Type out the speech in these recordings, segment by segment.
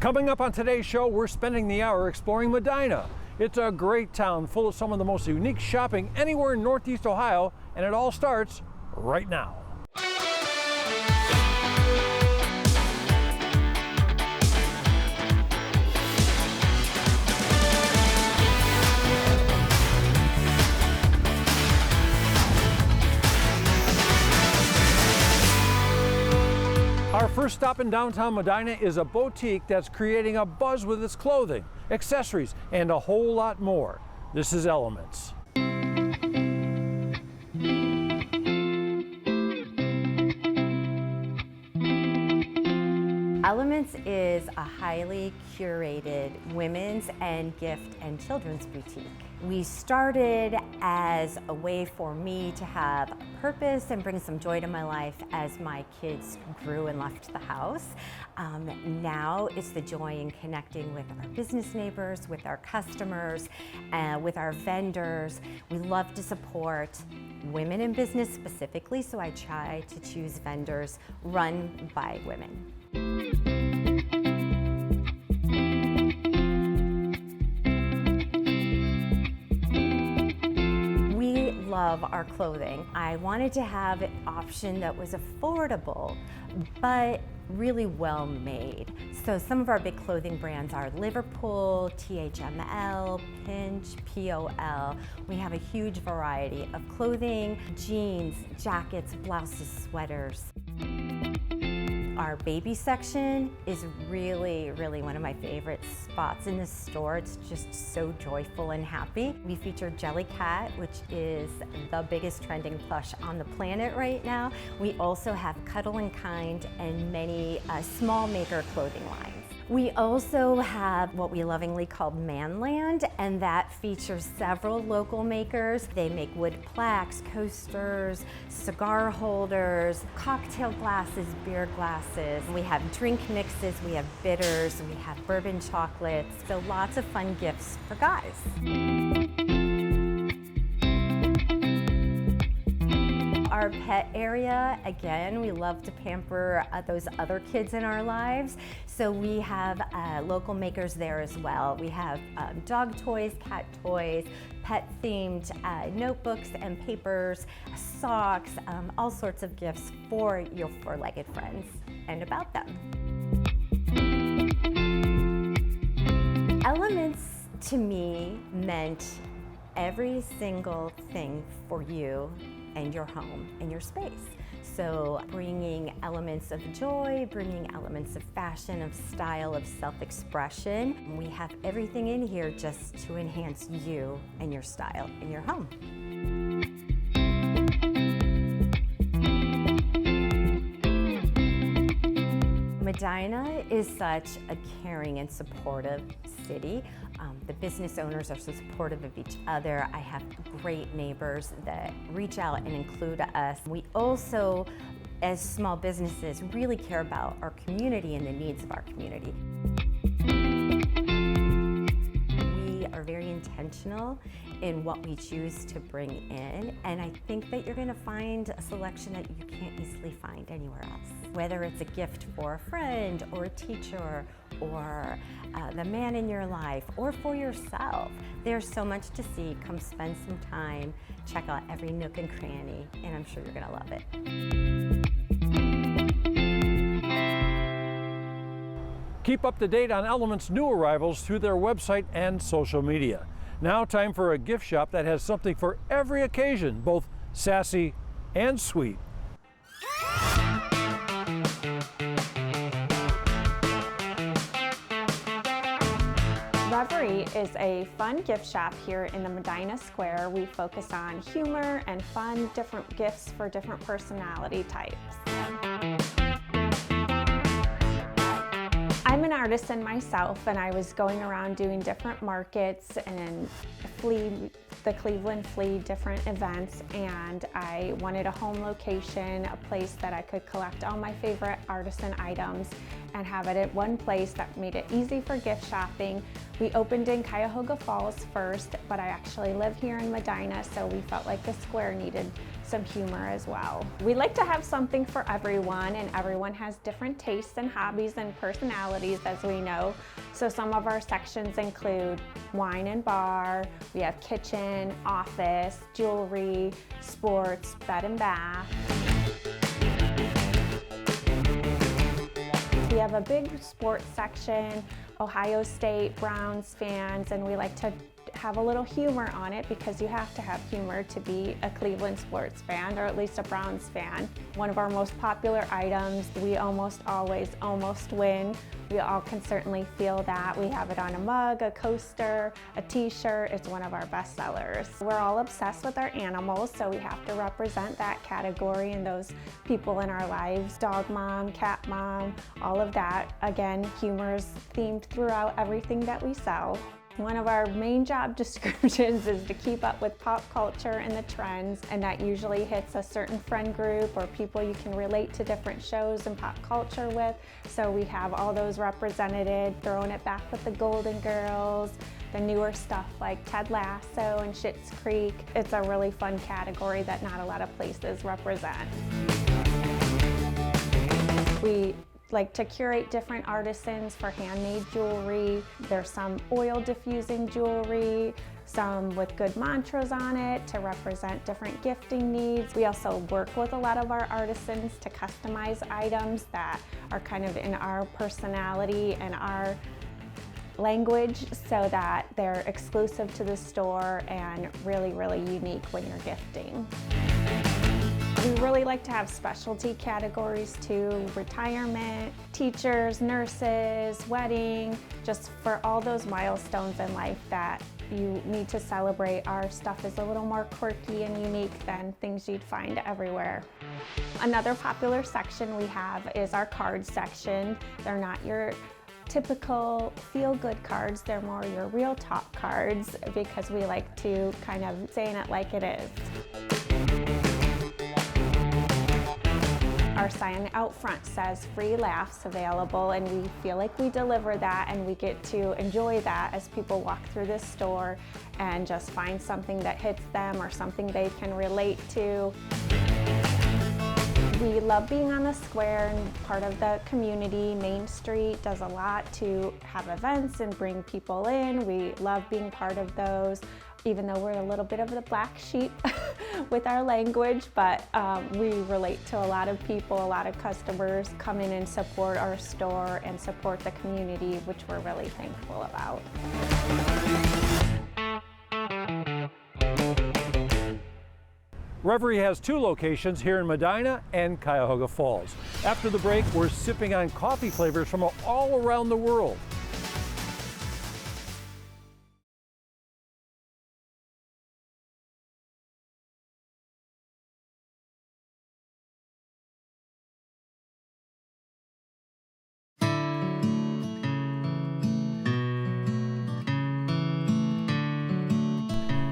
Coming up on today's show, we're spending the hour exploring Medina. It's a great town full of some of the most unique shopping anywhere in Northeast Ohio, and it all starts right now. Our first stop in downtown Medina is a boutique that's creating a buzz with its clothing, accessories, and a whole lot more. This is Elements. Elements is a highly curated women's and gift and children's boutique. We started as a way for me to have purpose and bring some joy to my life as my kids grew and left the house. Now it's the joy in connecting with our business neighbors, with our customers, with our vendors. We love to support women in business specifically, so I try to choose vendors run by women. We love our clothing. I wanted to have an option that was affordable, but really well made. So some of our big clothing brands are Liverpool, THML, Pinch, POL. We have a huge variety of clothing, jeans, jackets, blouses, sweaters. Our baby section is really one of my favorite spots in the store. It's just so joyful and happy. We feature Jellycat, which is the biggest trending plush on the planet right now. We also have Cuddle and Kind and many small maker clothing lines. We also have what we lovingly call Manland, and that features several local makers. They make wood plaques, coasters, cigar holders, cocktail glasses, beer glasses. We have drink mixes, we have bitters, we have bourbon chocolates, so lots of fun gifts for guys. Our pet area, again, we love to pamper those other kids in our lives. So we have local makers there as well. We have dog toys, cat toys, pet-themed notebooks and papers, socks, all sorts of gifts for your four-legged friends and about them. Elements to me meant every single thing for you and your home and your space. So bringing elements of joy, bringing elements of fashion, of style, of self-expression. We have everything in here just to enhance you and your style in your home. Medina is such a caring and supportive city. The business owners are so supportive of each other. I have great neighbors that reach out and include us. We also, as small businesses, really care about our community and the needs of our community. We are very intentional in what we choose to bring in, and I think that you're going to find a selection that you can't easily find anywhere else. Whether it's a gift for a friend or a teacher or the man in your life or for yourself, there's so much to see. Come spend some time, check out every nook and cranny, and I'm sure you're going to love it. Keep up to date on Elements' new arrivals through their website and social media. Now time for a gift shop that has something for every occasion, both sassy and sweet. Reverie is a fun gift shop here in the Medina Square. We focus on humor and fun, different gifts for different personality types. I'm an artisan myself, and I was going around doing different markets and the Cleveland Flea different events, and I wanted a home location, a place that I could collect all my favorite artisan items and have it at one place that made it easy for gift shopping. We opened in Cuyahoga Falls first, but I actually live here in Medina, so we felt like the square needed some humor as well. We like to have something for everyone, and everyone has different tastes and hobbies and personalities, as we know. So some of our sections include wine and bar, we have kitchen, office, jewelry, sports, bed and bath. We have a big sports section, Ohio State, Browns fans, and we like to have a little humor on it because you have to have humor to be a Cleveland sports fan, or at least a Browns fan. One of our most popular items, we almost always win. We all can certainly feel that. We have it on a mug, a coaster, a t-shirt. It's one of our best sellers. We're all obsessed with our animals, so we have to represent that category and those people in our lives. Dog mom, cat mom, all of that. Again, humor is themed throughout everything that we sell. One of our main job descriptions is to keep up with pop culture and the trends, and that usually hits a certain friend group or people you can relate to different shows and pop culture with. So we have all those represented, throwing it back with the Golden Girls, the newer stuff like Ted Lasso and Schitt's Creek. It's a really fun category that not a lot of places represent. We like to curate different artisans for handmade jewelry. There's some oil diffusing jewelry, some with good mantras on it to represent different gifting needs. We also work with a lot of our artisans to customize items that are kind of in our personality and our language so that they're exclusive to the store and really, really unique when you're gifting. We really like to have specialty categories too, retirement, teachers, nurses, wedding, just for all those milestones in life that you need to celebrate. Our stuff is a little more quirky and unique than things you'd find everywhere. Another popular section we have is our card section. They're not your typical feel-good cards, they're more your real talk cards because we like to kind of saying it like it is. Our sign out front says free laughs available, and we feel like we deliver that and we get to enjoy that as people walk through this store and just find something that hits them or something they can relate to. We love being on the square and part of the community. Main Street does a lot to have events and bring people in. We love being part of those, even though we're a little bit of the black sheep with our language, but we relate to a lot of people, a lot of customers come in and support our store and support the community, which we're really thankful about. Reverie has 2 locations here in Medina and Cuyahoga Falls. After the break, we're sipping on coffee flavors from all around the world.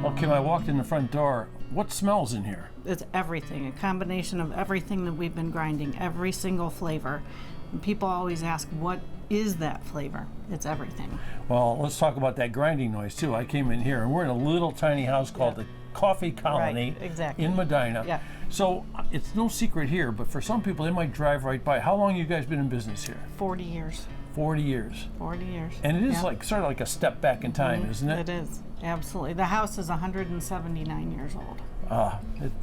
Okay, when I walked in the front door, what smells in here? It's everything, a combination of everything that we've been grinding, every single flavor. And people always ask, what is that flavor? It's everything. Well, let's talk about that grinding noise too. I came in here and we're in a little tiny house called the Coffee Colony in Medina. Yeah. So it's no secret here, but for some people they might drive right by. How long have you guys been in business here? 40 years. 40 years. 40 years. And it is like sort of like a step back in time, isn't it? It is, absolutely. The house is 179 years old.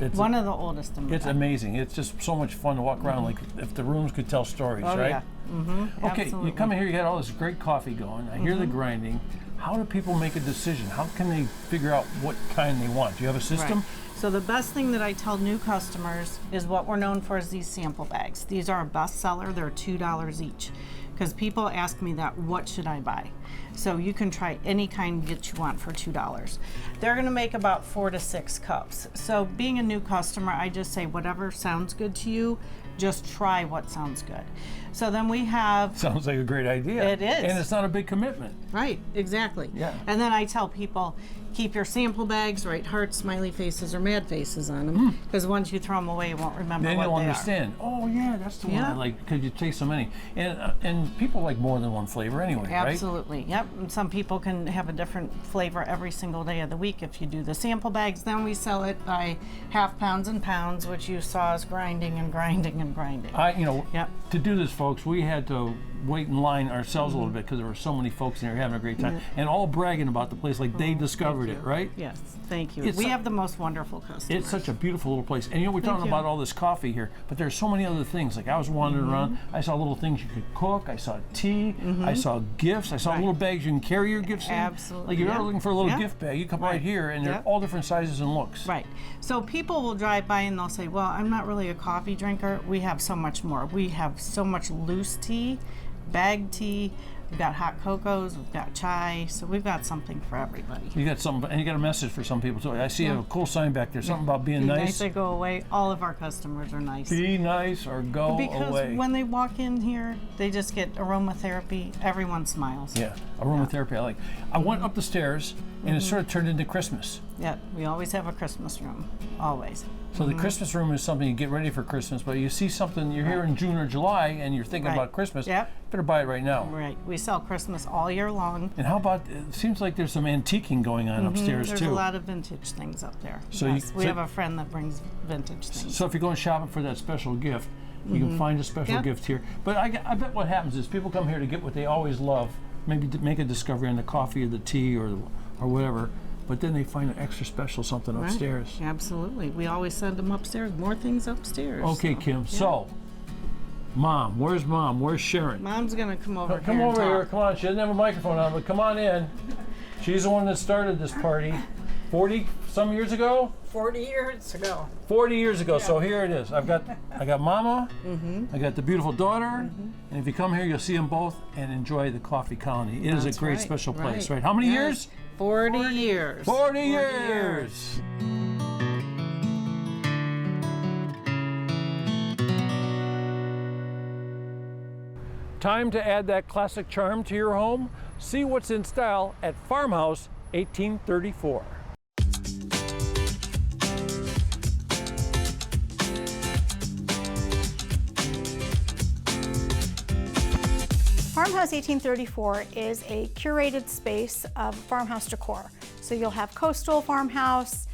It's one of the oldest in Medina. It's amazing. It's just so much fun to walk around, like if the rooms could tell stories, right? Yeah. Okay, Absolutely. you come in here, you got all this great coffee going. I hear the grinding. How do people make a decision? How can they figure out what kind they want? Do you have a system? Right. So the best thing that I tell new customers is what we're known for is these sample bags. These are a bestseller. They're $2 each. Because people ask me that, what should I buy? So you can try any kind that you want for $2. They're going to make about 4 to 6 cups. So being a new customer, I just say whatever sounds good to you, just try what sounds good. So then we have... Sounds like a great idea. It is. And it's not a big commitment. Right, exactly. Yeah. And then I tell people, keep your sample bags, write hearts, smiley faces, or mad faces on them, because once you throw them away, you won't remember Then what you'll they understand. Oh yeah, that's the one I Yeah. like, because you taste so many. And people like more than one flavor anyway, right? Absolutely, yep. And some people can have a different flavor every single day of the week if you do the sample bags. Then we sell it by half pounds and pounds, which you saw us grinding and grinding and grinding. Yep. To do this, folks, we had to wait in line ourselves a little bit because there were so many folks in there having a great time and all bragging about the place like they discovered it, right? Yes, thank you. It's We have the most wonderful customers. It's such a beautiful little place. And we're talking you. about all this coffee here, but there's so many other things. Like I was wandering around, I saw little things you could cook, I saw tea, I saw gifts, I saw little bags you can carry your gifts in. Absolutely, Like if you're yeah. looking for a little Yeah. gift bag, you come right here and they're Yeah. all different sizes and looks. Right. So people will drive by and they'll say, well, I'm not really a coffee drinker. We have so much more. We have so much loose tea, bagged tea. We've got hot cocos, we've got chai, so we've got something for everybody. You got something, and you got a message for some people too. I see a cool sign back there, something about being Be nice. nice or go away. All of our customers are nice. Be nice or go Because away. when they walk in here, they just get aromatherapy. Everyone smiles. Yeah, aromatherapy I like. I went up the stairs and it sort of turned into Christmas. Yeah, we always have a Christmas room, always. So the Christmas room is something you get ready for Christmas, but you see something, you're here in June or July and you're thinking Right. about Christmas, Yep. better buy it right now. Right, we sell Christmas all year long. And how about, it seems like there's some antiquing going on upstairs There's too. a lot of vintage things up there. So Yes, we so- have a friend that brings vintage things. So if you're going shopping for that special gift, you can find a special Yep. gift here. But I bet what happens is people come here to get what they always love, maybe to make a discovery on the coffee or the tea or whatever, but then they find an extra special something Right. upstairs. Absolutely. We always send them upstairs. More things upstairs. Okay, so, Kim. yeah. So, Mom, where's Mom? Where's Sharon? Mom's gonna come over Come here. over and here. talk. Come on. She doesn't have a microphone on, but come on in. She's the one that started this party 40 some years ago. 40 years ago. 40 years ago. So here it is. I got Mama. I got the beautiful daughter. And if you come here, you'll see them both and enjoy the coffee colony. It is a That's great right, special place, right. right? How many Yes. years? 40 years. 40 years. Time to add that classic charm to your home. See what's in style at Farmhouse 1834. Farmhouse 1834 is a curated space of farmhouse decor. So you'll have coastal farmhouse,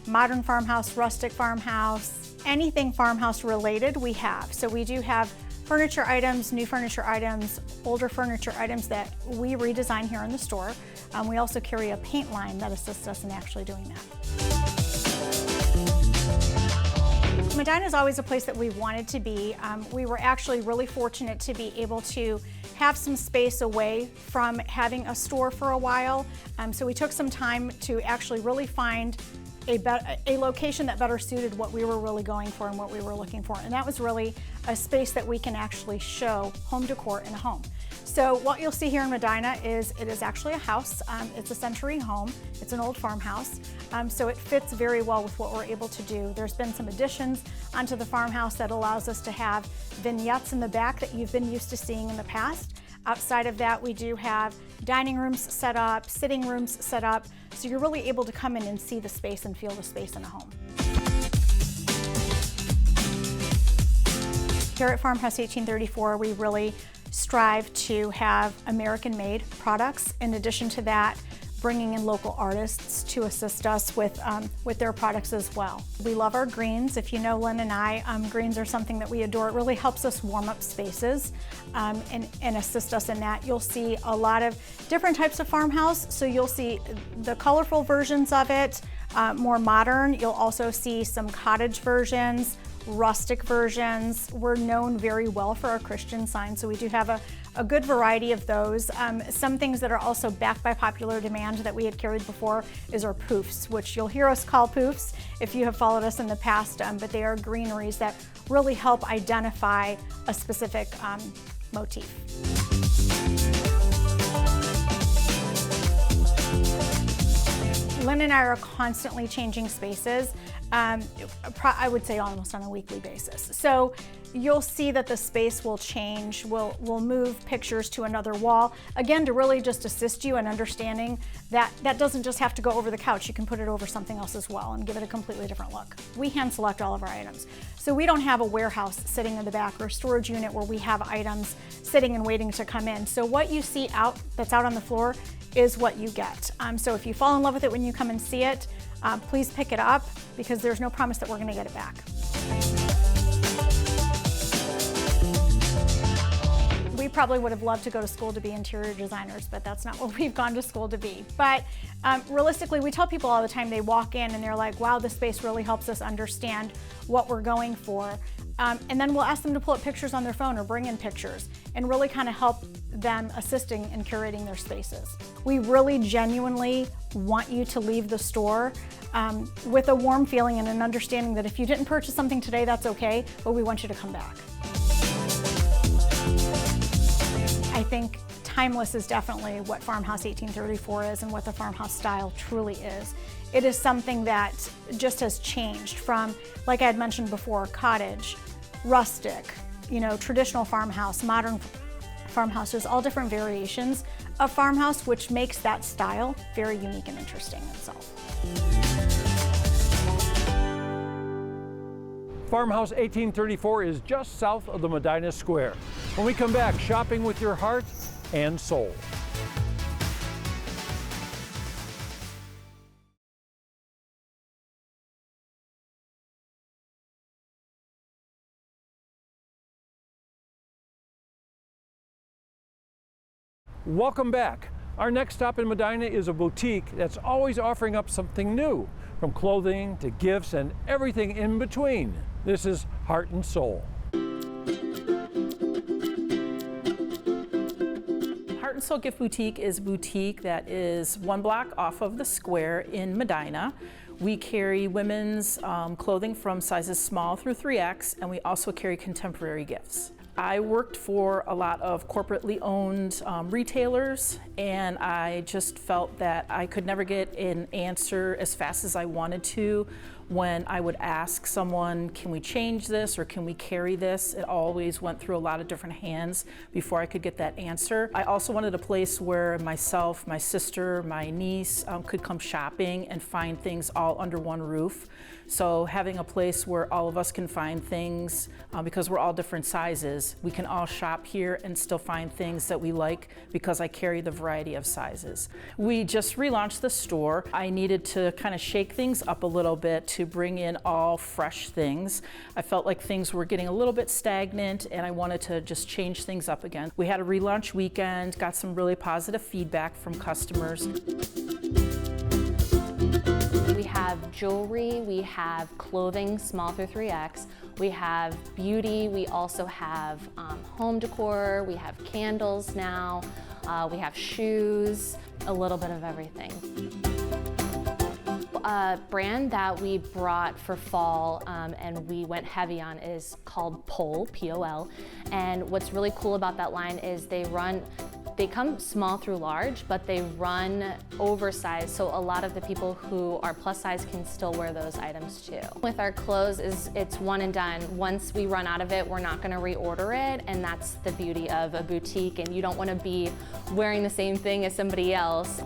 modern farmhouse, rustic farmhouse, anything farmhouse related we have. So we do have furniture items, new furniture items, older furniture items that we redesign here in the store. We also carry a paint line that assists us in actually doing that. Medina is always a place that we wanted to be. We were actually really fortunate to be able to have some space away from having a store for a while. So we took some time to actually really find a location that better suited what we were really going for and what we were looking for. And that was really a space that we can actually show home decor in a home. So what you'll see here in Medina is it is actually a house. It's a century home. It's an old farmhouse. So it fits very well with what we're able to do. There's been some additions onto the farmhouse that allows us to have vignettes in the back that you've been used to seeing in the past. Outside of that, we do have dining rooms set up, sitting rooms set up, so you're really able to come in and see the space and feel the space in a home. Here at Farmhouse 1834, we really strive to have American-made products. In addition to that, bringing in local artists to assist us with their products as well. We love our greens. If you know Lynn and I, greens are something that we adore. It really helps us warm up spaces and assist us in that. You'll see a lot of different types of farmhouse. So you'll see the colorful versions of it, more modern. You'll also see some cottage versions, rustic versions. We're known very well for our Christian signs, so we do have a good variety of those. Some things that are also backed by popular demand that we had carried before is our poofs, which you'll hear us call poofs if you have followed us in the past, but they are greeneries that really help identify a specific motif. Lynn and I are constantly changing spaces. I would say almost on a weekly basis. So you'll see that the space will change. We'll move pictures to another wall. Again, to really just assist you in understanding that that doesn't just have to go over the couch. You can put it over something else as well and give it a completely different look. We hand select all of our items. So we don't have a warehouse sitting in the back or a storage unit where we have items sitting and waiting to come in. So what you see that's out on the floor is what you get. So if you fall in love with it when you come and see it, please pick it up, because there's no promise that we're going to get it back. We probably would have loved to go to school to be interior designers, but that's not what we've gone to school to be. But realistically, we tell people all the time, they walk in and they're like, wow, this space really helps us understand what we're going for. And then we'll ask them to pull up pictures on their phone or bring in pictures and really kind of help them assisting in curating their spaces. We really genuinely want you to leave the store with a warm feeling and an understanding that if you didn't purchase something today, that's okay, but we want you to come back. I think timeless is definitely what Farmhouse 1834 is and what the Farmhouse style truly is. It is something that just has changed from, like I had mentioned before, cottage, rustic, traditional farmhouse, modern farmhouse. There's all different variations of farmhouse, which makes that style very unique and interesting in itself. Farmhouse 1834 is just south of the Medina Square. When we come back, shopping with your heart and soul. Welcome back. Our next stop in Medina is a boutique that's always offering up something new, from clothing to gifts and everything in between. This is Heart and Soul. Heart and Soul Gift Boutique is a boutique that is one block off of the square in Medina. We carry women's clothing from sizes small through 3X, and we also carry contemporary gifts. I worked for a lot of corporately owned retailers, and I just felt that I could never get an answer as fast as I wanted to when I would ask someone, can we change this or can we carry this? It always went through a lot of different hands before I could get that answer. I also wanted a place where myself, my sister, my niece could come shopping and find things all under one roof. So having a place where all of us can find things, because we're all different sizes, we can all shop here and still find things that we like because I carry the variety of sizes. We just relaunched the store. I needed to kind of shake things up a little bit to bring in all fresh things. I felt like things were getting a little bit stagnant and I wanted to just change things up again. We had a relaunch weekend, got some really positive feedback from customers. We have jewelry, we have clothing, small through 3X, we have beauty, we also have home decor, we have candles now, we have shoes, a little bit of everything. A brand that we brought for fall and we went heavy on is called Pole, P-O-L, and what's really cool about that line is they come small through large, but they run oversized, so a lot of the people who are plus size can still wear those items too. With our clothes, it's one and done. Once we run out of it, we're not gonna reorder it, and that's the beauty of a boutique, and you don't wanna be wearing the same thing as somebody else.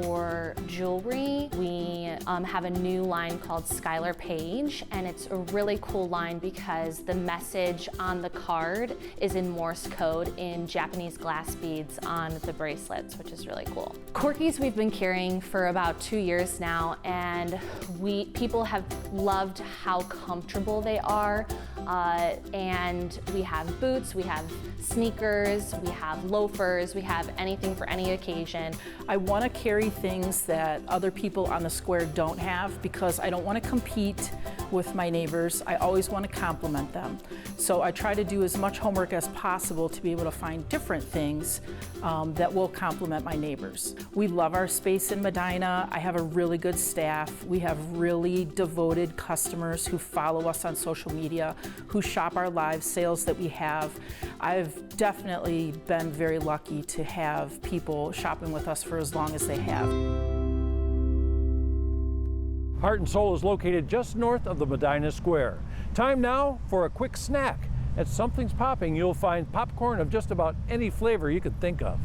For jewelry, we have a new line called Skylar Page, and it's a really cool line because the message on the card is in Morse code in Japanese glass beads on the bracelets, which is really cool. Corgis we've been carrying for about 2 years now, and people have loved how comfortable they are. And we have boots, we have sneakers, we have loafers, we have anything for any occasion. I want to carry things that other people on the square don't have because I don't want to compete with my neighbors, I always want to compliment them. So I try to do as much homework as possible to be able to find different things that will compliment my neighbors. We love our space in Medina. I have a really good staff. We have really devoted customers who follow us on social media, who shop our live sales that we have. I've definitely been very lucky to have people shopping with us for as long as they have. Heart and Soul is located just north of the Medina Square. Time now for a quick snack. At Something's Popping, you'll find popcorn of just about any flavor you could think of.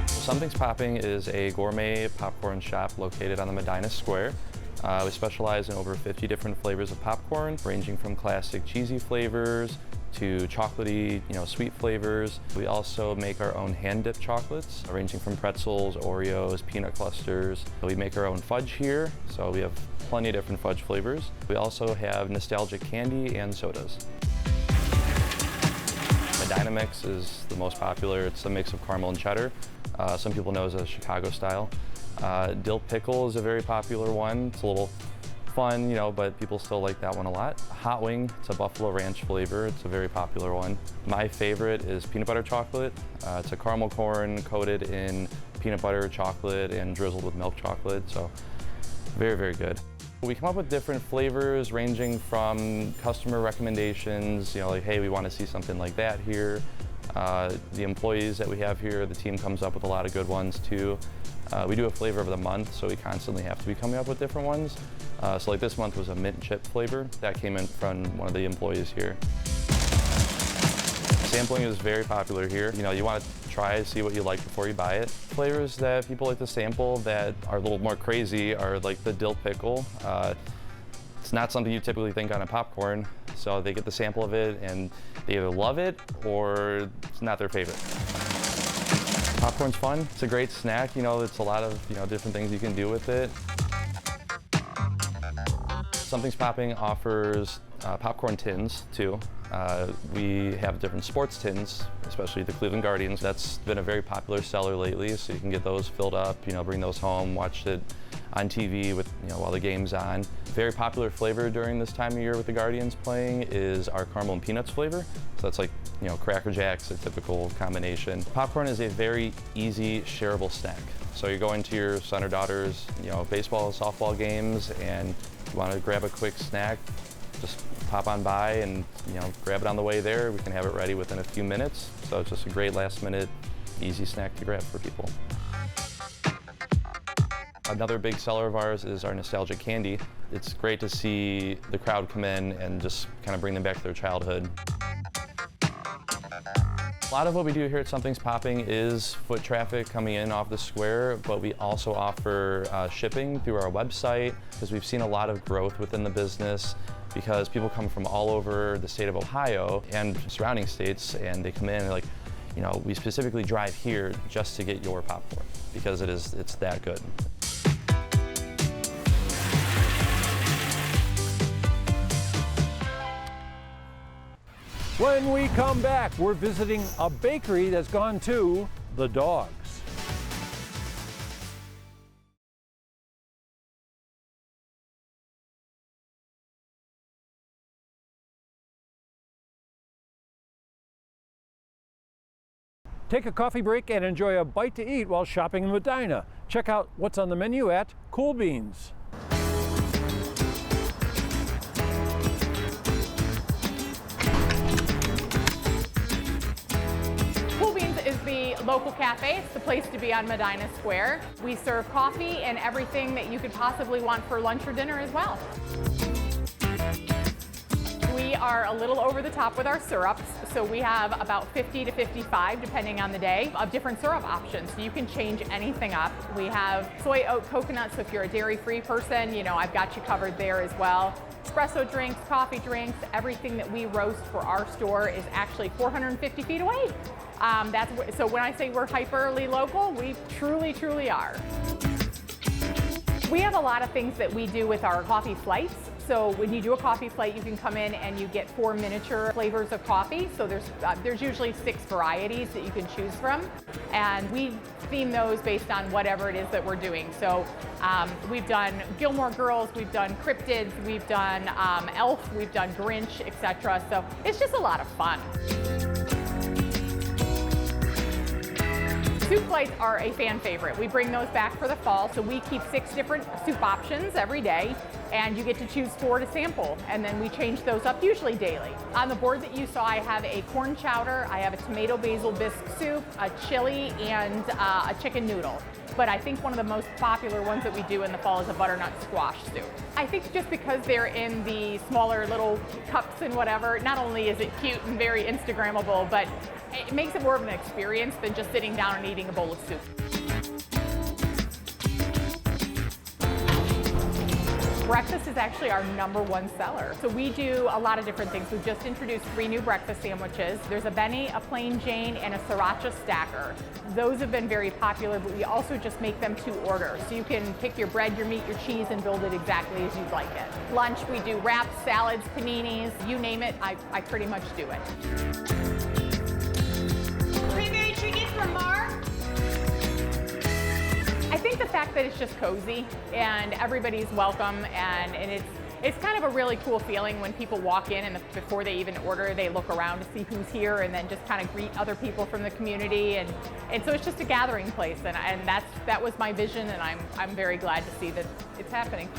Something's Popping is a gourmet popcorn shop located on the Medina Square. We specialize in over 50 different flavors of popcorn, ranging from classic cheesy flavors to chocolatey, sweet flavors. We also make our own hand-dipped chocolates, ranging from pretzels, Oreos, peanut clusters. We make our own fudge here, so we have plenty of different fudge flavors. We also have nostalgic candy and sodas. Medina Mix is the most popular. It's a mix of caramel and cheddar. Some people know it as a Chicago style. Dill pickle is a very popular one. It's a little fun, but people still like that one a lot. Hot wing, it's a buffalo ranch flavor. It's a very popular one. My favorite is peanut butter chocolate. It's a caramel corn coated in peanut butter chocolate and drizzled with milk chocolate, so very, very good. We come up with different flavors ranging from customer recommendations, like, hey, we want to see something like that here. The employees that we have here, the team comes up with a lot of good ones too. We do a flavor of the month, so we constantly have to be coming up with different ones. So like this month was a mint chip flavor that came in from one of the employees here. Sampling is very popular here. You want to try, see what you like before you buy it. Flavors that people like to sample that are a little more crazy are like the dill pickle. It's not something you typically think on a popcorn, so they get the sample of it and they either love it or it's not their favorite. Popcorn's fun. It's a great snack. It's a lot of different things you can do with it. Something's Popping offers popcorn tins too. We have different sports tins, especially the Cleveland Guardians. That's been a very popular seller lately, so you can get those filled up, bring those home, watch it on TV with, while the game's on. Very popular flavor during this time of year with the Guardians playing is our caramel and peanuts flavor. So that's like, Cracker Jacks, a typical combination. Popcorn is a very easy, shareable snack. So you're going to your son or daughter's, baseball, softball games, and you want to grab a quick snack, just pop on by and, grab it on the way there. We can have it ready within a few minutes. So it's just a great last minute, easy snack to grab for people. Another big seller of ours is our nostalgic candy. It's great to see the crowd come in and just kind of bring them back to their childhood. A lot of what we do here at Something's Popping is foot traffic coming in off the square, but we also offer shipping through our website because we've seen a lot of growth within the business because people come from all over the state of Ohio and surrounding states, and they come in and like, we specifically drive here just to get your popcorn because it's that good. When we come back, we're visiting a bakery that's gone to the dogs. Take a coffee break and enjoy a bite to eat while shopping in Medina. Check out what's on the menu at Cool Beans. Is the local cafe. It's the place to be on Medina Square. We serve coffee and everything that you could possibly want for lunch or dinner as well. We are a little over the top with our syrups, so we have about 50 to 55, depending on the day, of different syrup options. So you can change anything up. We have soy oat coconut, so if you're a dairy-free person, I've got you covered there as well. Espresso drinks, coffee drinks, everything that we roast for our store is actually 450 feet away. So when I say we're hyperly local, we truly, truly are. We have a lot of things that we do with our coffee flights. So when you do a coffee flight, you can come in and you get 4 miniature flavors of coffee. So there's usually 6 varieties that you can choose from. And we theme those based on whatever it is that we're doing. So we've done Gilmore Girls, we've done cryptids, we've done Elf, we've done Grinch, etc. So it's just a lot of fun. Soup plates are a fan favorite. We bring those back for the fall, so we keep 6 different soup options every day, and you get to choose 4 to sample, and then we change those up usually daily. On the board that you saw, I have a corn chowder, I have a tomato basil bisque soup, a chili, and a chicken noodle. But I think one of the most popular ones that we do in the fall is a butternut squash soup. I think just because they're in the smaller little cups and whatever, not only is it cute and very Instagrammable, but it makes it more of an experience than just sitting down and eating a bowl of soup. Breakfast is actually our #1 seller. So we do a lot of different things. We've just introduced 3 new breakfast sandwiches. There's a Benny, a plain Jane, and a sriracha stacker. Those have been very popular, but we also just make them to order. So you can pick your bread, your meat, your cheese, and build it exactly as you'd like it. Lunch, we do wraps, salads, paninis, you name it, I pretty much do it. Cranberry chicken from Mark. I think the fact that it's just cozy and everybody's welcome, and it's kind of a really cool feeling when people walk in and before they even order, they look around to see who's here and then just kind of greet other people from the community, and so it's just a gathering place, and that was my vision, and I'm very glad to see that it's happening.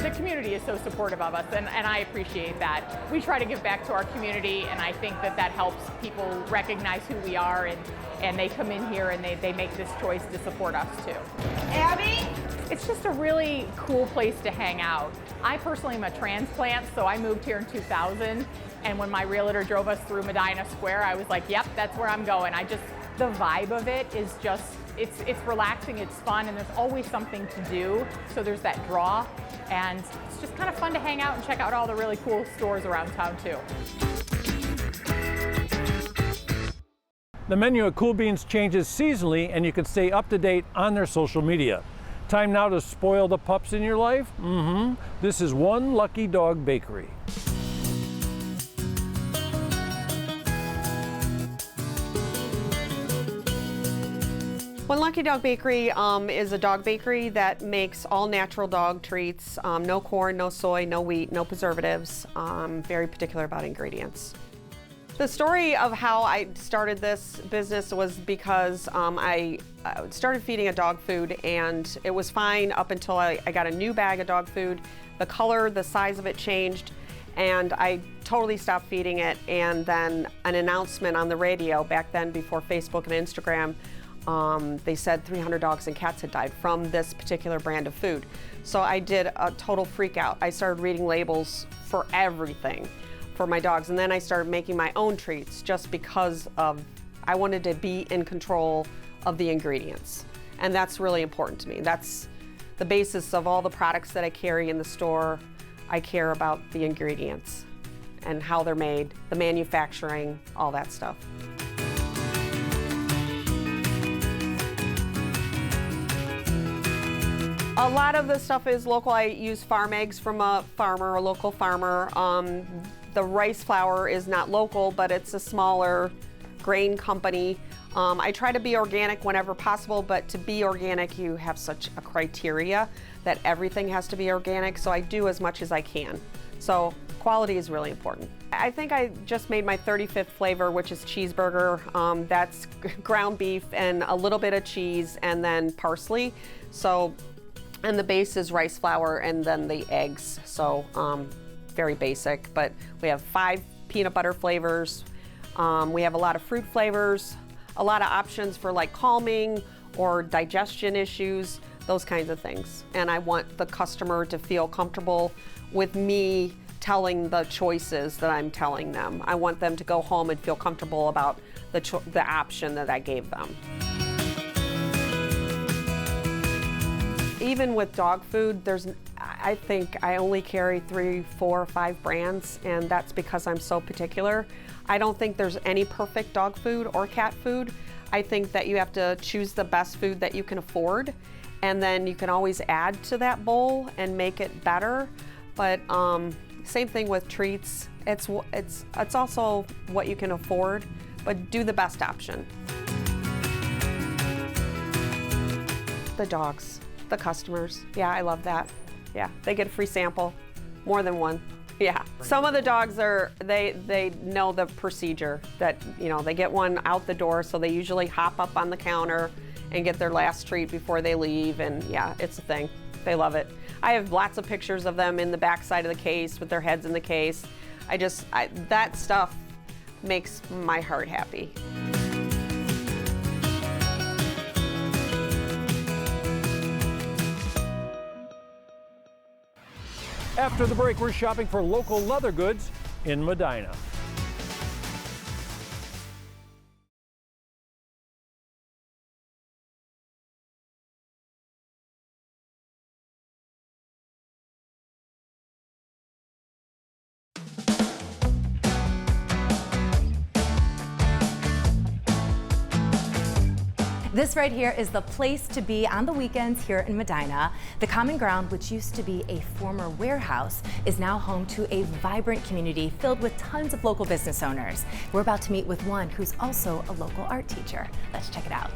The community is so supportive of us, and I appreciate that. We try to give back to our community, and I think that helps people recognize who we are, and they come in here and they make this choice to support us too. Abby? It's just a really cool place to hang out. I personally am a transplant, so I moved here in 2000, and when my realtor drove us through Medina Square, I was like, yep, that's where I'm going. The vibe of it is just, it's relaxing, it's fun, and there's always something to do, so there's that draw, and it's just kind of fun to hang out and check out all the really cool stores around town too. The menu at Cool Beans changes seasonally, and you can stay up to date on their social media. Time now to spoil the pups in your life? This is One Lucky Dog Bakery. One Lucky Dog Bakery is a dog bakery that makes all natural dog treats. No corn, no soy, no wheat, no preservatives. Very particular about ingredients. The story of how I started this business was because I started feeding a dog food, and it was fine up until I got a new bag of dog food. The color, the size of it changed, and I totally stopped feeding it. And then an announcement on the radio back then, before Facebook and Instagram, they said 300 dogs and cats had died from this particular brand of food. So I did a total freak out. I started reading labels for everything for my dogs, and then I started making my own treats just because I wanted to be in control of the ingredients, and that's really important to me. That's the basis of all the products that I carry in the store. I care about the ingredients and how they're made, the manufacturing, all that stuff. A lot of the stuff is local. I use farm eggs from a farmer, a local farmer. The rice flour is not local, but it's a smaller grain company. I try to be organic whenever possible, but to be organic, you have such a criteria that everything has to be organic, so I do as much as I can. So quality is really important. I think I just made my 35th flavor, which is cheeseburger. That's ground beef and a little bit of cheese and then parsley. So, and the base is rice flour and then the eggs. So very basic, but we have 5 peanut butter flavors. We have a lot of fruit flavors, a lot of options for like calming or digestion issues, those kinds of things. And I want the customer to feel comfortable with me telling the choices that I'm telling them. I want them to go home and feel comfortable about the option that I gave them. Even with dog food, I think I only carry 3, 4, 5 brands, and that's because I'm so particular. I don't think there's any perfect dog food or cat food. I think that you have to choose the best food that you can afford, and then you can always add to that bowl and make it better. But same thing with treats. It's also what you can afford. but do the best option. The dogs, the customers. Yeah, I love that. Yeah, they get a free sample, more than one. Yeah, some of the dogs they know the procedure that, you know, they get one out the door, so they usually hop up on the counter and get their last treat before they leave, and yeah, it's a thing. They love it. I have lots of pictures of them in the back side of the case with their heads in the case. That stuff makes my heart happy. After the break, we're shopping for local leather goods in Medina. This right here is the place to be on the weekends here in Medina. The Common Ground, which used to be a former warehouse, is now home to a vibrant community filled with tons of local business owners. We're about to meet with one who's also a local art teacher. Let's check it out.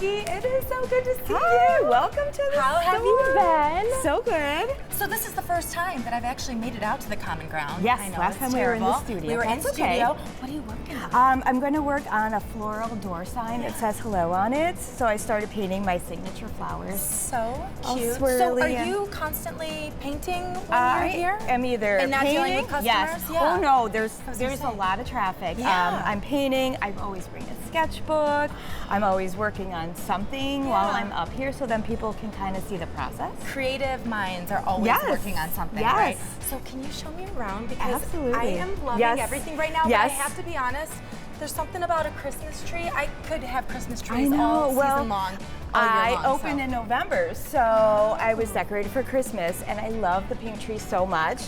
It is so good to see you. Welcome to the How store. have you been? So good. So this is the first time that I've actually made it out to the Common Ground. Yes, I know, last it's time we were in the terrible. studio. We were in That's studio. okay. What are you working on? I'm going to work on a floral door sign that says hello on it. So I started painting my signature flowers. So All cute. swirly So are and- you constantly painting when I you're here? am either And not painting. dealing with customers? Yes. Yeah. Oh no, there's I was gonna a say. lot of traffic. Yeah. I'm painting. I always bring a sketchbook. I'm always working on something while I'm up here, so then people can kind of see the process. Creative minds are always Yes. working on something, Yes. right? So can you show me around? Because Absolutely. I am loving Yes. everything right now, Yes. but I have to be honest, there's something about a Christmas tree. I could have Christmas I trees know. all Well, season long. All year I long, opened so. in November, so I was decorated for Christmas, and I love the pink tree so much.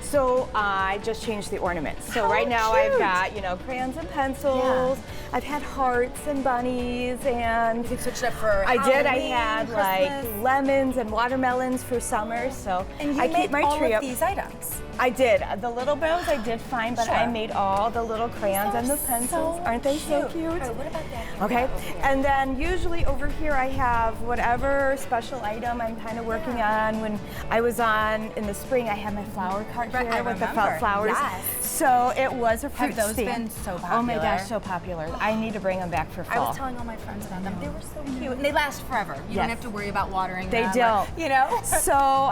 So I just changed the ornaments. So How right now cute. I've got, you know, crayons and pencils. I've had hearts and bunnies, and You switched up for I did. I Halloween, had Christmas. like lemons and watermelons for summer. So And you I made keep my all tree of up. these items. I did. The little bows I did fine, but I Sure. made all the little crayons and the pencils. Aren't they so cute? All right, what about that? Okay, and then usually over here I have whatever special item I'm kind of working on. When I was on in the spring, I had my flower cart Right, here I with the remember. flowers. Yes. So it was a fruit Have those stand. been so Oh my popular? gosh, so popular. I need to bring them back for I fall. was telling all my friends about them. They were so cute. And they last forever. You don't Yes. have to worry about watering They them. or- don't. you know? So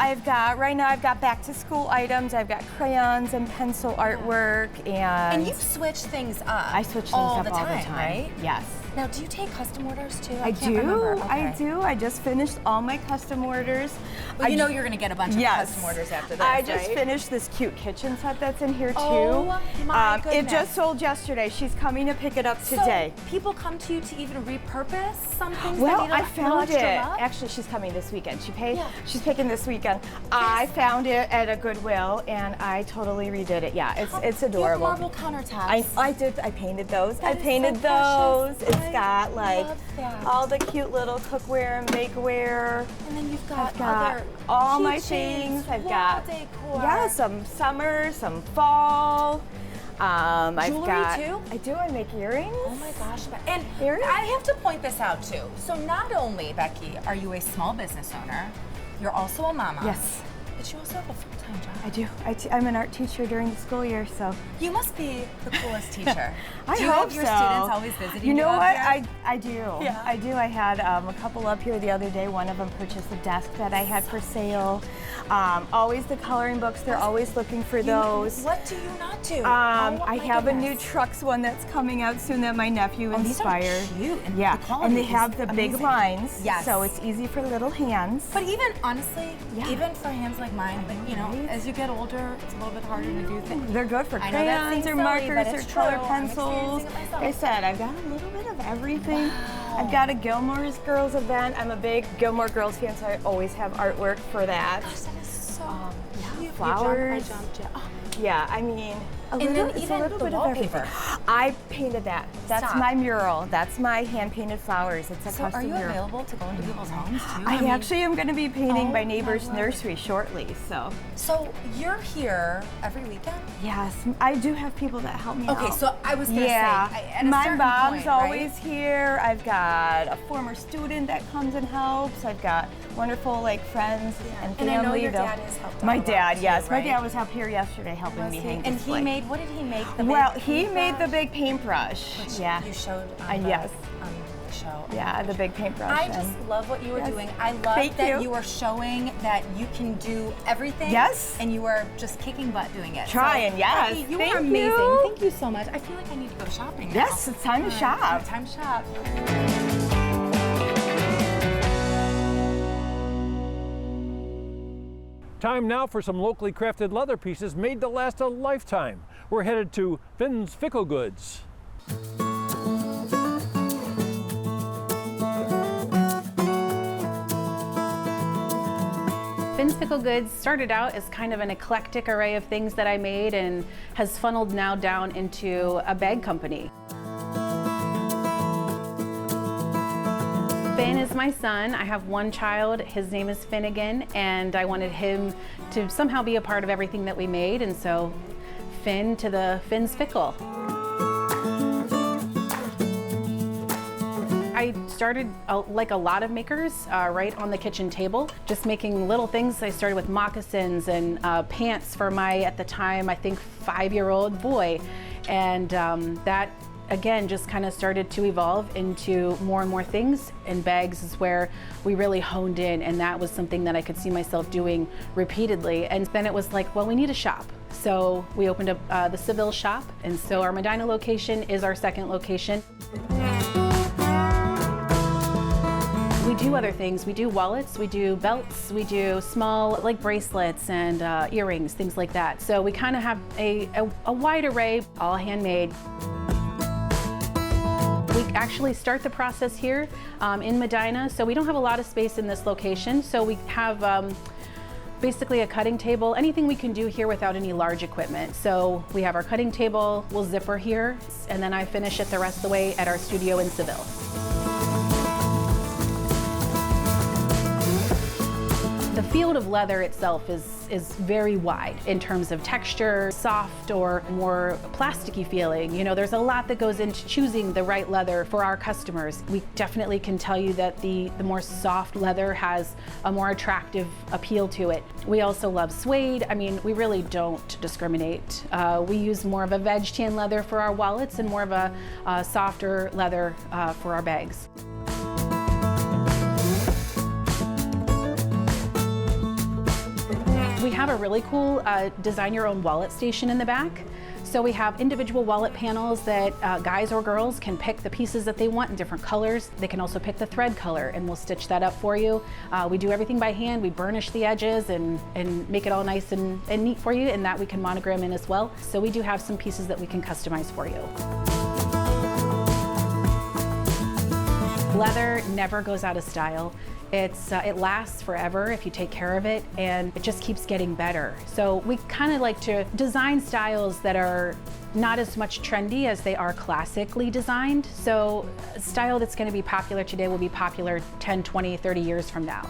right now I've got back to school items. I've got crayons and pencil artwork, And you switch things up. I switch things all up the all time, the time. right? Yes. Now, do you take custom orders too? I can't do. remember. I Okay. do. I just finished all my custom orders. Well, you I know ju- you're going to get a bunch of Yes. custom orders after this, I just right? finished this cute kitchen set that's in here too. Oh, my It goodness. just sold yesterday. She's coming to pick it up So, today. people come to you to even repurpose some things that Well, need a I little found extra it. love? Actually, she's coming this weekend. Yeah. She's picking this weekend. I found it at a Goodwill, and I totally redid it. Yeah, it's adorable. You have marble countertops. I did. I painted those. That I is painted so precious. those. It's I got like love that. all the cute little cookware and bakeware. And then you've I've got got other all my keychains, things. I've wall got decor. yeah, some summer, some fall. I've Jewelry got too? I do. I make earrings. Oh my gosh. And Earrings? I have to point this out too. So not only, Becky, are you a small business owner, you're also a mama. Yes. But you also have a full-time job. I do. I'm an art teacher during the school year, so. You must be the coolest teacher. I do you hope have your so. students always visiting you? You know up what? here? I do. Yeah. I do. I had a couple up here the other day. One of them purchased a desk that I had for sale. Always the coloring books. They're always looking for those. What do you not do? I have a new trucks one that's coming out soon that my nephew inspired. These are cute. And Yeah, the quality and they is have the big amazing. lines. Yes. So it's easy for little hands. But even honestly, Yeah. even for hands like mine, but you know, Right. as you get older, it's a little bit harder to do things. They're good for I know that crayons seems or silly, markers but or it's color true. I'm pencils. experiencing it myself. Like I said, I've got a little bit of everything. I've got a Gilmore's Girls event. I'm a big Gilmore Girls fan, so I always have artwork for that. Gosh, that is so flowers. I jumped, yeah. Oh. Yeah, I mean, And it's then a even little the bit of everything. wallpaper. I painted that. That's Stop. my mural. That's my hand-painted flowers. It's a So custom are you mural. available to go into people's homes too? I actually am going to be painting Oh my my neighbor's word. nursery shortly, so. So you're here every weekend? Yes, I do have people that help me out. Okay, so I was gonna yeah. say, at a my certain mom's point, always right? here. I've got a former student that comes and helps. I've got wonderful friends and family. And I know your They'll- dad has helped out My a lot, dad, too, yes. right? My dad was up here yesterday helping me hang And display. he made, what did he make? The Well, big he made the paintbrush? big paintbrush. Which yeah. you showed on yes. the show. Yeah, the big paintbrush. I just love what you were Yes. doing. I love Thank that you. you are showing that you can do everything. Yes. And you are just kicking butt doing it. Trying, so, yes. Becky, you Thank are amazing. you. Thank you so much. I feel like I need to go shopping now. Yes, it's time to shop. Time to shop. Time now for some locally crafted leather pieces made to last a lifetime. We're headed to Finn's Fickle Goods. Finn's Fickle Goods started out as kind of an eclectic array of things that I made and has funneled now down into a bag company. Finn is my son. I have one child. His name is Finnegan, and I wanted him to somehow be a part of everything that we made, and so Finn to the Finn's Fickle. I started, like a lot of makers, right on the kitchen table, just making little things. I started with moccasins and pants for my, at the time, I think 5-year-old boy. And that, again, just kind of started to evolve into more and more things. And bags is where we really honed in, and that was something that I could see myself doing repeatedly. And then it was like, well, we need a shop. So we opened up the Seville shop, and so our Medina location is our second location. We do other things. We do wallets, we do belts, we do small bracelets and earrings, things like that. So we kind of have a wide array, all handmade. We actually start the process here in Medina, so we don't have a lot of space in this location. So we have basically a cutting table, anything we can do here without any large equipment. So we have our cutting table, we'll zipper here, and then I finish it the rest of the way at our studio in Seville. The field of leather itself is very wide in terms of texture, soft or more plasticky feeling. You know, there's a lot that goes into choosing the right leather for our customers. We definitely can tell you that the more soft leather has a more attractive appeal to it. We also love suede. I mean, we really don't discriminate. We use more of a veg tan leather for our wallets and more of a softer leather for our bags. We have a really cool design your own wallet station in the back. So we have individual wallet panels that guys or girls can pick the pieces that they want in different colors. They can also pick the thread color, and we'll stitch that up for you. We do everything by hand. We burnish the edges and make it all nice and neat for you, and that we can monogram in as well. So we do have some pieces that we can customize for you. Leather never goes out of style. It lasts forever if you take care of it, and it just keeps getting better. So we kind of like to design styles that are not as much trendy as they are classically designed. So a style that's going to be popular today will be popular 10, 20, 30 years from now.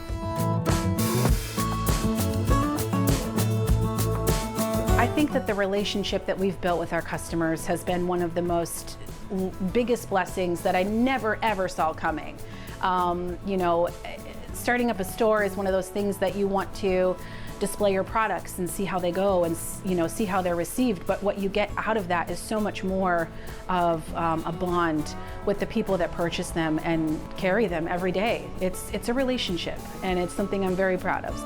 I think that the relationship that we've built with our customers has been one of the biggest blessings that I never ever saw coming. You know, starting up a store is one of those things that you want to display your products and see how they go and, you know, see how they're received. But what you get out of that is so much more of a bond with the people that purchase them and carry them every day. It's a relationship, and it's something I'm very proud of.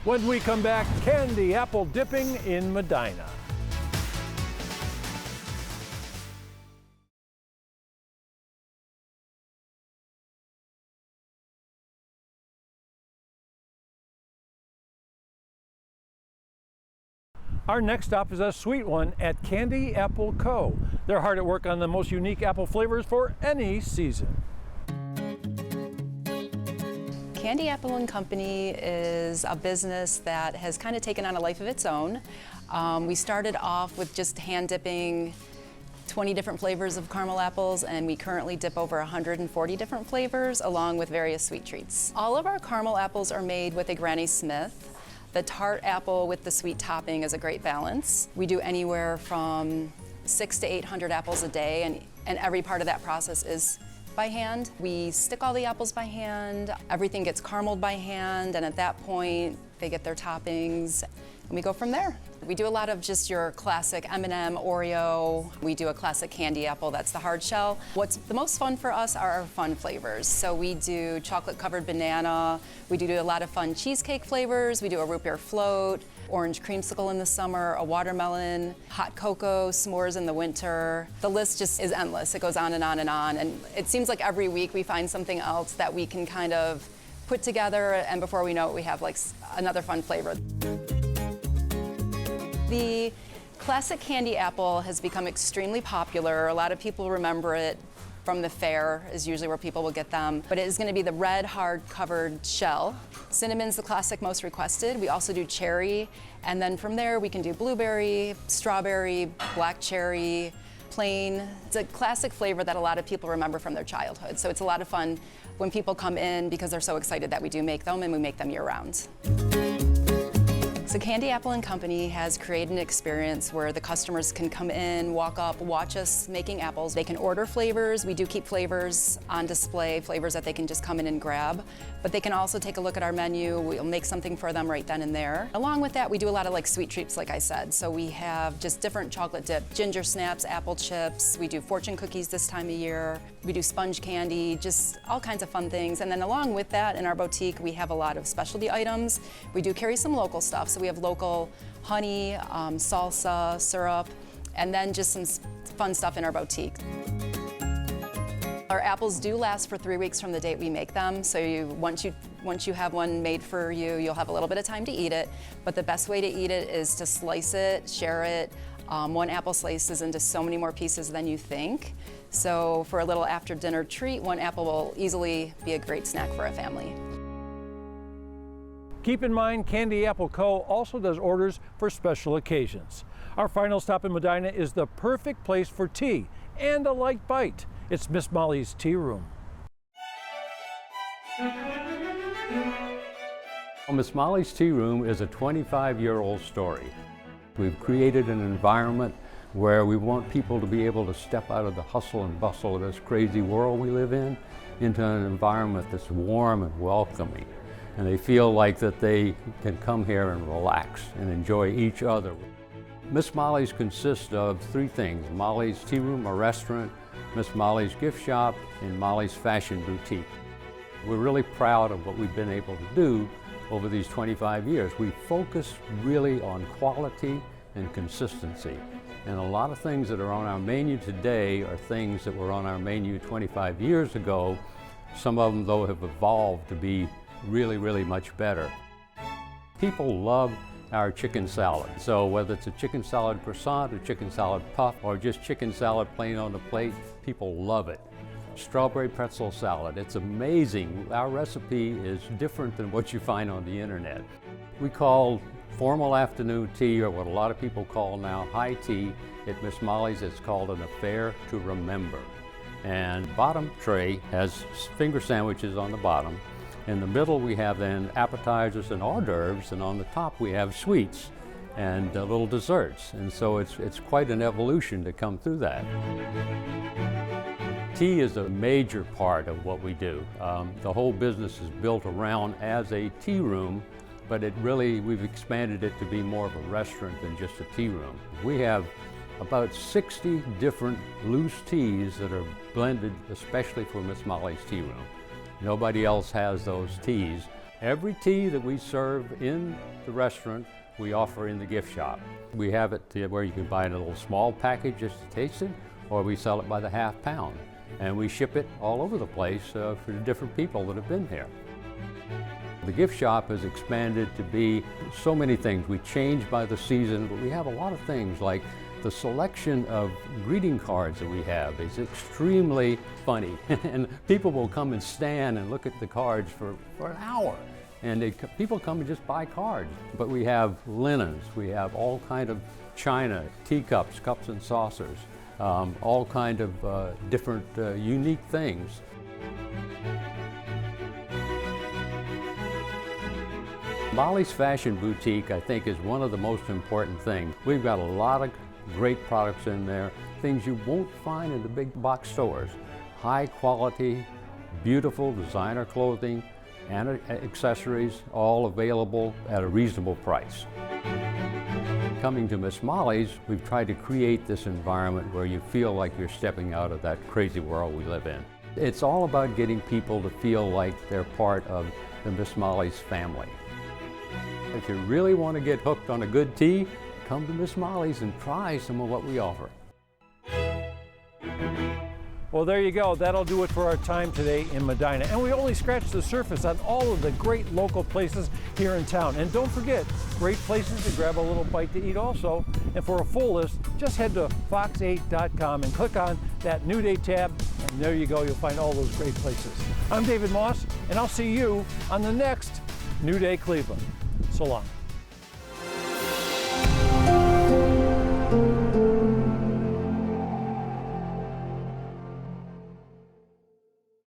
When we come back, candy apple dipping in Medina. Our next stop is a sweet one at Candy Apple Co. They're hard at work on the most unique apple flavors for any season. Candy Apple & Company is a business that has kind of taken on a life of its own. We started off with just hand dipping 20 different flavors of caramel apples, and we currently dip over 140 different flavors along with various sweet treats. All of our caramel apples are made with a Granny Smith. The tart apple with the sweet topping is a great balance. We do anywhere from 600 to 800 apples a day, and every part of that process is by hand. We stick all the apples by hand, everything gets carameled by hand, and at that point they get their toppings, and we go from there. We do a lot of just your classic M&M, Oreo. We do a classic candy apple, that's the hard shell. What's the most fun for us are our fun flavors. So we do chocolate covered banana, we do a lot of fun cheesecake flavors, we do a root beer float, orange creamsicle in the summer, a watermelon, hot cocoa, s'mores in the winter. The list just is endless. It goes on and on and on. And it seems like every week we find something else that we can kind of put together, and before we know it, we have like another fun flavor. The classic candy apple has become extremely popular. A lot of people remember it from the fair is usually where people will get them. But it is going to be the red hard covered shell. Cinnamon's the classic most requested. We also do cherry, and then from there we can do blueberry, strawberry, black cherry, plain. It's a classic flavor that a lot of people remember from their childhood. So it's a lot of fun when people come in because they're so excited that we do make them, and we make them year round. So Candy Apple & Company has created an experience where the customers can come in, walk up, watch us making apples. They can order flavors. We do keep flavors on display, flavors that they can just come in and grab. But they can also take a look at our menu. We'll make something for them right then and there. Along with that, we do a lot of like sweet treats, like I said. So we have just different chocolate dip, ginger snaps, apple chips. We do fortune cookies this time of year. We do sponge candy, just all kinds of fun things. And then along with that, in our boutique, we have a lot of specialty items. We do carry some local stuff. So we have local honey, salsa, syrup, and then just some fun stuff in our boutique. Our apples do last for 3 weeks from the date we make them, so once you have one made for you, you'll have a little bit of time to eat it, but the best way to eat it is to slice it, share it. One apple slices into so many more pieces than you think. So for a little after dinner treat, one apple will easily be a great snack for a family. Keep in mind, Candy Apple Co. also does orders for special occasions. Our final stop in Medina is the perfect place for tea and a light bite. It's Miss Molly's Tea Room. Miss Molly's Tea Room is a 25-year-old story. We've created an environment where we want people to be able to step out of the hustle and bustle of this crazy world we live in into an environment that's warm and welcoming. And they feel like that they can come here and relax and enjoy each other. Miss Molly's consists of 3 things: Molly's Tea Room, a restaurant, Miss Molly's Gift Shop, and Molly's Fashion Boutique. We're really proud of what we've been able to do over these 25 years. We focus really on quality and consistency. And a lot of things that are on our menu today are things that were on our menu 25 years ago. Some of them, though, have evolved to be really, really much better. People love our chicken salad. So whether it's a chicken salad croissant, or chicken salad puff, or just chicken salad plain on the plate, people love it. Strawberry pretzel salad, it's amazing. Our recipe is different than what you find on the internet. We call formal afternoon tea, or what a lot of people call now high tea, at Miss Molly's it's called an affair to remember. And bottom tray has finger sandwiches on the bottom. In the middle we have then appetizers and hors d'oeuvres, and on the top we have sweets and little desserts. And so it's quite an evolution to come through that. Tea is a major part of what we do. The whole business is built around as a tea room, but we've expanded it to be more of a restaurant than just a tea room. We have about 60 different loose teas that are blended especially for Miss Molly's Tea Room. Nobody else has those teas. Every tea that we serve in the restaurant, we offer in the gift shop. We have it where you can buy in a little small package just to taste it, or we sell it by the half pound. And we ship it all over the place for the different people that have been here. The gift shop has expanded to be so many things. We change by the season, but we have a lot of things like the selection of greeting cards that we have is extremely funny. And people will come and stand and look at the cards for an hour. And people come and just buy cards. But we have linens, we have all kind of china, teacups, cups and saucers, all kind of different unique things. Molly's Fashion Boutique, I think, is one of the most important things. We've got a lot of great products in there, things you won't find in the big box stores. High quality, beautiful designer clothing and accessories, all available at a reasonable price. Coming to Miss Molly's, we've tried to create this environment where you feel like you're stepping out of that crazy world we live in. It's all about getting people to feel like they're part of the Miss Molly's family. If you really want to get hooked on a good tea, come to Miss Molly's and try some of what we offer. Well, there you go. That'll do it for our time today in Medina. And we only scratched the surface on all of the great local places here in town. And don't forget, great places to grab a little bite to eat also. And for a full list, just head to fox8.com and click on that New Day tab. And there you go. You'll find all those great places. I'm David Moss, and I'll see you on the next New Day Cleveland. So long.